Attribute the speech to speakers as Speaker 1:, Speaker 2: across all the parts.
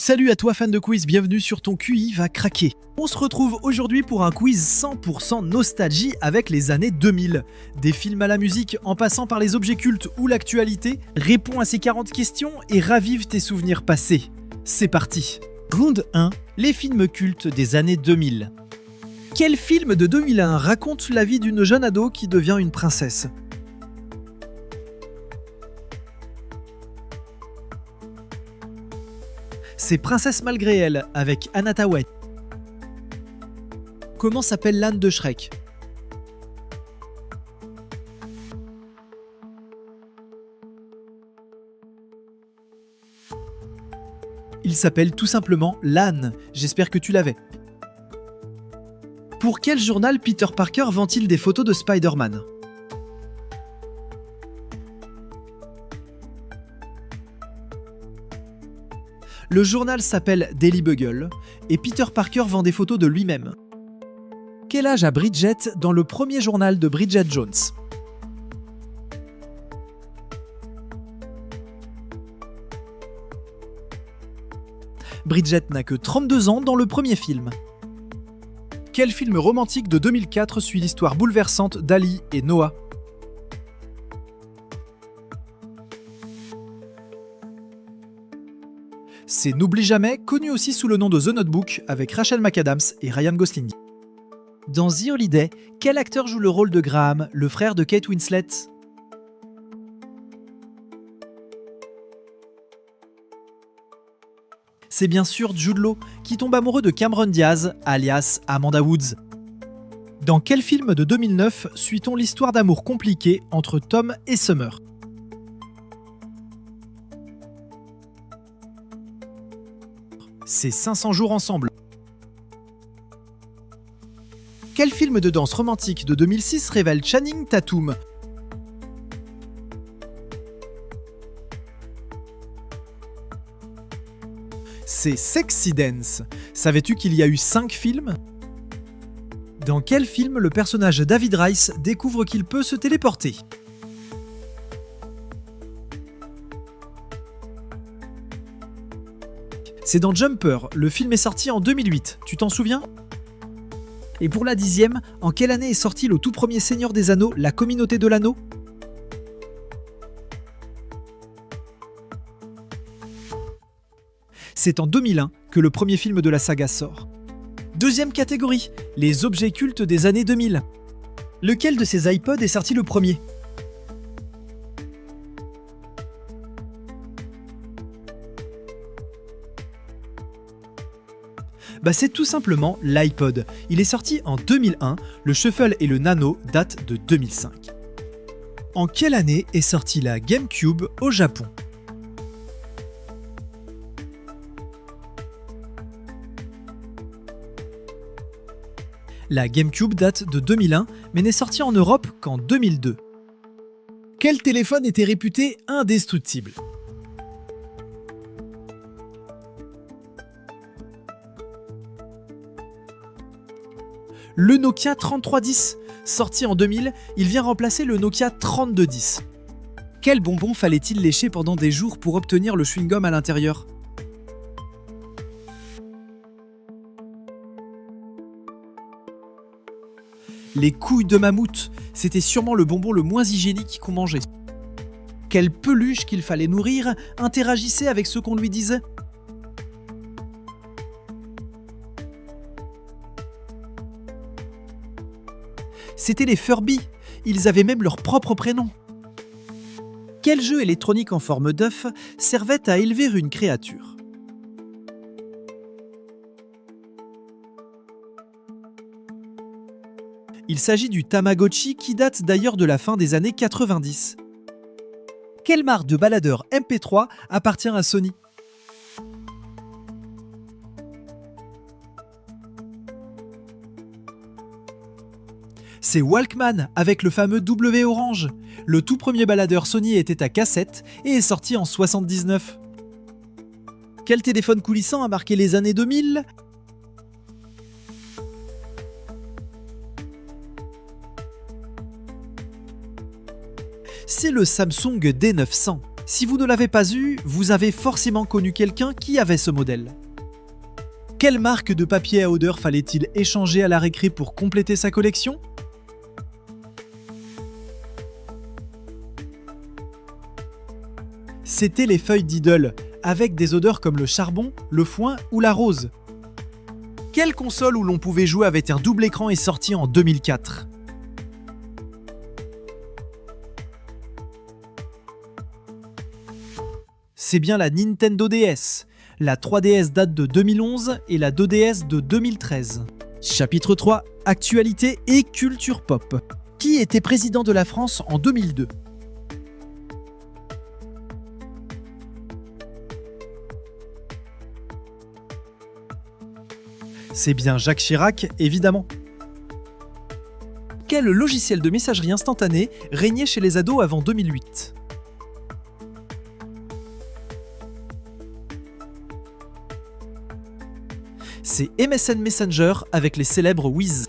Speaker 1: Salut à toi fan de quiz, bienvenue sur ton QI va craquer. On se retrouve aujourd'hui pour un quiz 100% nostalgie avec les années 2000. Des films à la musique en passant par les objets cultes ou l'actualité, réponds à ces 40 questions et ravive tes souvenirs passés. C'est parti. Round 1, les films cultes des années 2000. Quel film de 2001 raconte la vie d'une jeune ado qui devient une princesse ? C'est Princesse malgré elle, avec Anna Tawai. Comment s'appelle l'âne de Shrek ? Il s'appelle tout simplement l'âne. J'espère que tu l'avais. Pour quel journal Peter Parker vend-il des photos de Spider-Man ? Le journal s'appelle Daily Bugle et Peter Parker vend des photos de lui-même. Quel âge a Bridget dans le premier journal de Bridget Jones ? Bridget n'a que 32 ans dans le premier film. Quel film romantique de 2004 suit l'histoire bouleversante d'Ali et Noah ? C'est N'oublie jamais, connu aussi sous le nom de The Notebook, avec Rachel McAdams et Ryan Gosling. Dans The Holiday, quel acteur joue le rôle de Graham, le frère de Kate Winslet ? C'est bien sûr Jude Law, qui tombe amoureux de Cameron Diaz, alias Amanda Woods. Dans quel film de 2009 suit-on l'histoire d'amour compliquée entre Tom et Summer ? C'est 500 jours ensemble. Quel film de danse romantique de 2006 révèle Channing Tatum ? C'est Sexy Dance. Savais-tu qu'il y a eu 5 films ? Dans quel film le personnage David Rice découvre qu'il peut se téléporter ? C'est dans Jumper, le film est sorti en 2008, tu t'en souviens ? Et pour la 10e, en quelle année est sorti le tout premier Seigneur des Anneaux, la communauté de l'anneau ? C'est en 2001 que le premier film de la saga sort. Deuxième catégorie, les objets cultes des années 2000. Lequel de ces iPods est sorti le premier ? C'est tout simplement l'iPod. Il est sorti en 2001, le Shuffle et le Nano datent de 2005. En quelle année est sortie la GameCube au Japon ? La GameCube date de 2001, mais n'est sortie en Europe qu'en 2002. Quel téléphone était réputé indestructible ? Le Nokia 3310, sorti en 2000, il vient remplacer le Nokia 3210. Quel bonbon fallait-il lécher pendant des jours pour obtenir le chewing-gum à l'intérieur ? Les couilles de mammouth, c'était sûrement le bonbon le moins hygiénique qu'on mangeait. Quelle peluche qu'il fallait nourrir interagissait avec ce qu'on lui disait ? C'étaient les Furby, ils avaient même leur propre prénom. Quel jeu électronique en forme d'œuf servait à élever une créature ? Il s'agit du Tamagotchi qui date d'ailleurs de la fin des années 90. Quelle marque de baladeur MP3 appartient à Sony ? C'est Walkman avec le fameux W orange. Le tout premier baladeur Sony était à cassette et est sorti en 79. Quel téléphone coulissant a marqué les années 2000 ? C'est le Samsung D900. Si vous ne l'avez pas eu, vous avez forcément connu quelqu'un qui avait ce modèle. Quelle marque de papier à odeur fallait-il échanger à la récré pour compléter sa collection ? C'était les feuilles Diddle, avec des odeurs comme le charbon, le foin ou la rose. Quelle console où l'on pouvait jouer avec un double écran est sortie en 2004 ? C'est bien la Nintendo DS. La 3DS date de 2011 et la 2DS de 2013. Chapitre 3, Actualité et culture pop. Qui était président de la France en 2002 ? C'est bien Jacques Chirac, évidemment. Quel logiciel de messagerie instantanée régnait chez les ados avant 2008 ? C'est MSN Messenger avec les célèbres Wiz.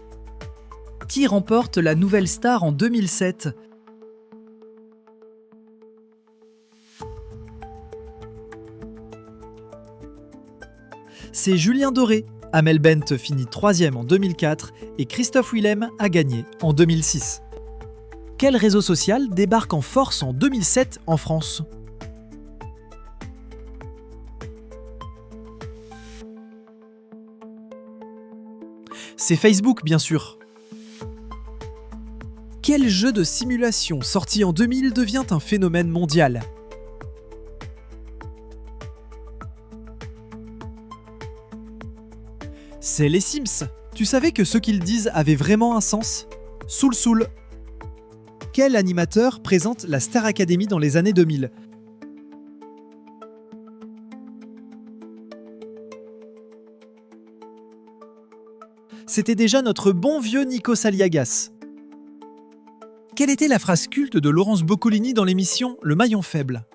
Speaker 1: Qui remporte la Nouvelle Star en 2007 ? C'est Julien Doré. Amel Bent finit 3e en 2004 et Christophe Willem a gagné en 2006. Quel réseau social débarque en force en 2007 en France ? C'est Facebook, bien sûr. Quel jeu de simulation sorti en 2000 devient un phénomène mondial ? C'est les Sims. Tu savais que ce qu'ils disent avait vraiment un sens ? Soul Soul. Quel animateur présente la Star Academy dans les années 2000 ? C'était déjà notre bon vieux Nikos Aliagas. Quelle était la phrase culte de Laurence Boccolini dans l'émission Le Maillon Faible ?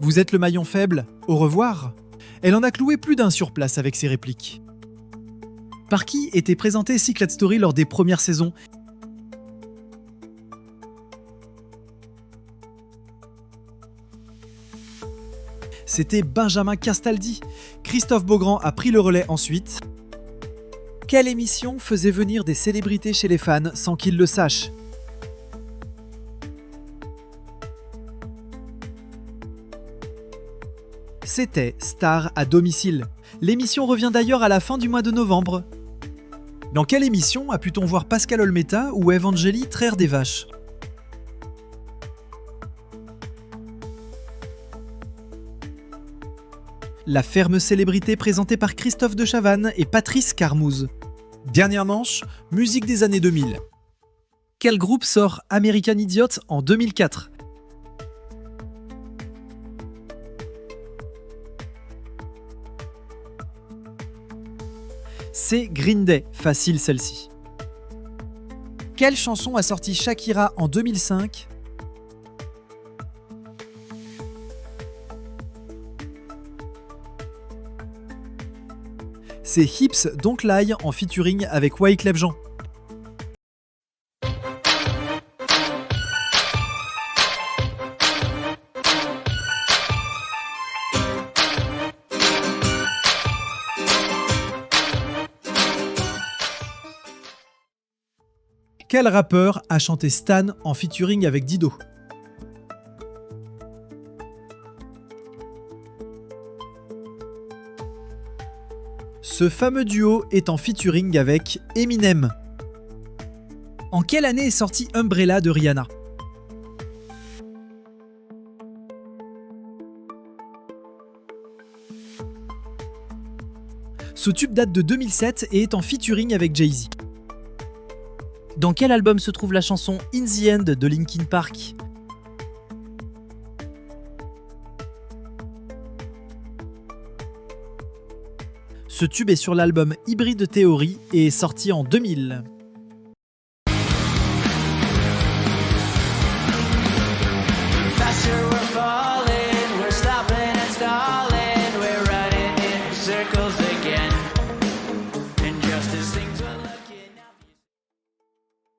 Speaker 1: Vous êtes le maillon faible, au revoir. Elle en a cloué plus d'un sur place avec ses répliques. Par qui était présenté Secret Story lors des premières saisons ? C'était Benjamin Castaldi. Christophe Beaugrand a pris le relais ensuite. Quelle émission faisait venir des célébrités chez les fans sans qu'ils le sachent ? C'était Star à domicile. L'émission revient d'ailleurs à la fin du mois de novembre. Dans quelle émission a-pu-t-on voir Pascal Olmeta ou Evangélie traire des vaches ? La ferme célébrité présentée par Christophe de Chavannes et Patrice Carmouze. Dernière manche, musique des années 2000. Quel groupe sort American Idiot en 2004 ? C'est Green Day, facile celle-ci. Quelle chanson a sorti Shakira en 2005 ? C'est Hips Don't Lie en featuring avec Wyclef Jean. Quel rappeur a chanté Stan en featuring avec Dido ? Ce fameux duo est en featuring avec Eminem. En quelle année est sorti Umbrella de Rihanna ? Ce tube date de 2007 et est en featuring avec Jay-Z. Dans quel album se trouve la chanson In the End de Linkin Park ? Ce tube est sur l'album Hybrid Theory et est sorti en 2000.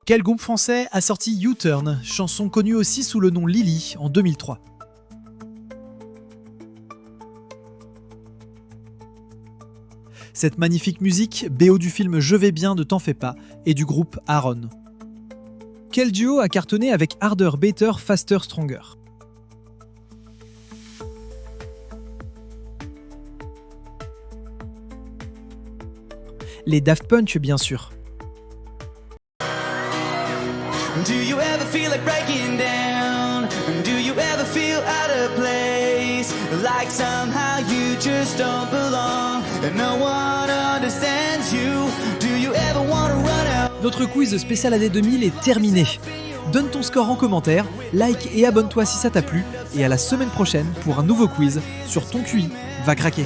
Speaker 1: Quel groupe français a sorti U-Turn, chanson connue aussi sous le nom Lily en 2003? Cette magnifique musique, BO du film Je vais bien, ne t'en fais pas, et du groupe Aaron. Quel duo a cartonné avec Harder, Better, Faster, Stronger? Les Daft Punk, bien sûr.
Speaker 2: Do you ever feel like breaking down? Do you ever feel out of place? Like somehow you just don't belong and no one understands you. Do you ever want to run out?
Speaker 1: Notre quiz spécial année 2000 est terminé. Donne ton score en commentaire, like et abonne-toi si ça t'a plu, et à la semaine prochaine pour un nouveau quiz sur ton QI va craquer.